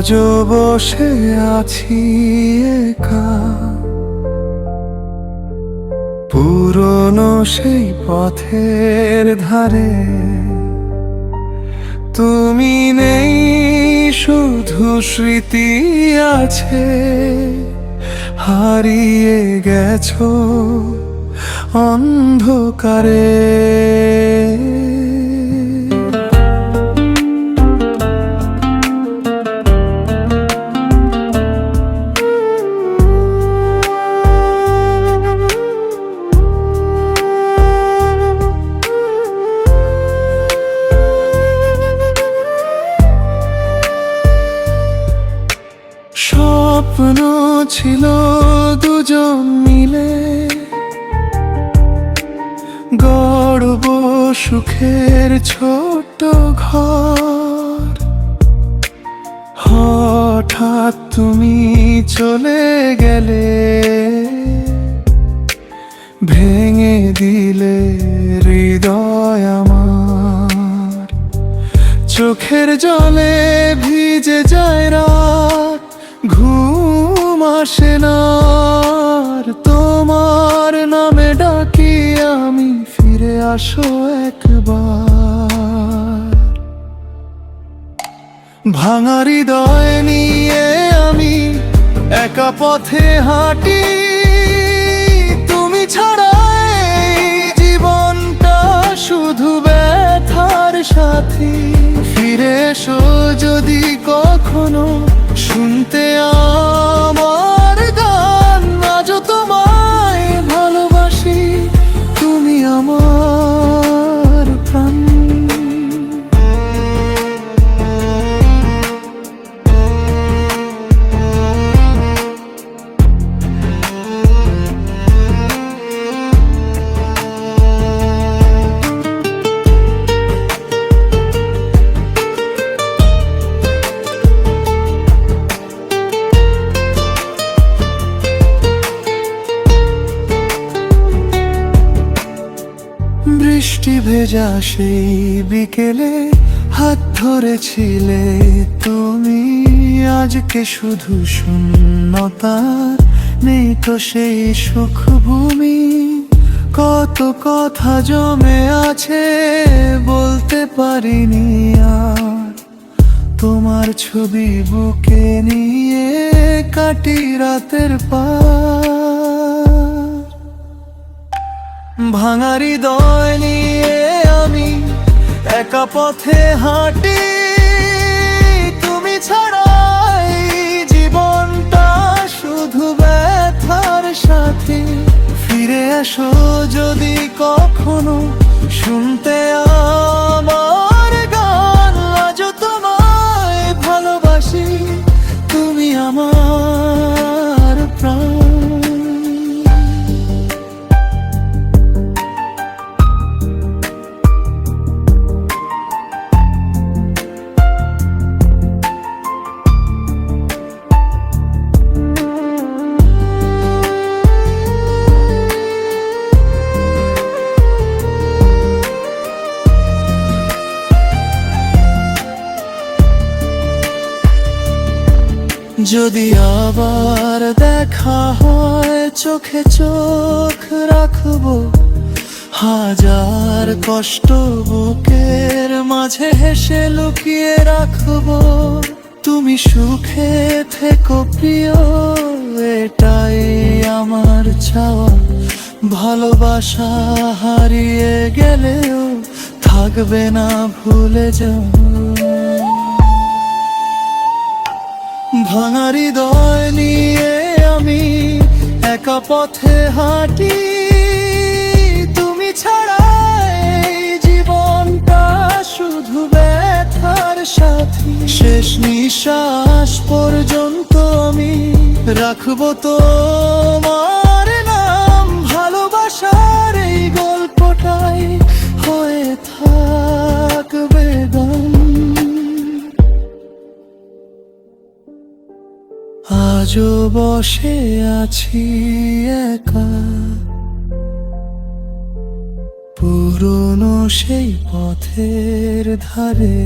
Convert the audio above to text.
আজও বসে আছি একা, পুরনো সেই পথের ধারে। তুমি নেই, শুধু স্মৃতি আছে, হারিয়ে গেছো অন্ধকারে। স্বপ্ন ছিল দুজন মিলে গড়ব সুখের ছোট্ট ঘর। হঠাৎ তুমি চলে গেলে, ভেঙে দিলে হৃদয় আমার। চোখের জলে ভিজে যায় রাত, ঘুম আসে না আর। তোমার নামে ডাকি আমি, ফিরে আসো একবার। ভাঙা হৃদয় নিয়ে আমি একা পথে হাঁটি, তুমি ছাড়া এই জীবনটা শুধু ব্যথার সাথী। ফিরে এসো যদি কখনো, শুনতে আমার গান। আজও তোমায় ভালোবাসি, তুমি আমার প্রাণ। বৃষ্টি ভেজা সেই বিকেলে হাত ধরেছিলে তুমি। আজকে শুধু শূন্যতা, নেই তো সেই সুখ ভূমি। কত কথা জমে আছে, বলতে পারিনি আর। তোমার ছবি বুকে নিয়ে কাটি রাতের পার। ভাঙা হৃদয় নিয়ে আমি একা পথে হাঁটি, তুমি ছাড়া এই জীবনটা শুধু ব্যথার সাথী। ফিরে এসো যদি কখনো, শুনতে আমার গান। আজও তোমায় ভালোবাসি, তুমি আমার প্রাণ। যদি আবার দেখা হয়, চোখে চোখ রাখবো। হাজার কষ্ট বুকের মাঝে হেসে লুকিয়ে রাখবো। তুমি সুখে থেকো প্রিয়, এটাই আমার চাওয়া। ভালোবাসা হারিয়ে গেলেও থাকবে না ভুলে যাও। ভাঙা হৃদয় নিয়ে আমি একা পথে হাঁটি, তুমি ছাড়া এই জীবনটা শুধু ব্যথার সাথী। শেষ নিঃশ্বাস পর্যন্ত আমি রাখবো তোমার নাম। ভালোবাসার এই গল্পটাই হয়ে থাকবে গান। আজও বসে আছি একা, পুরনো সেই পথের ধারে।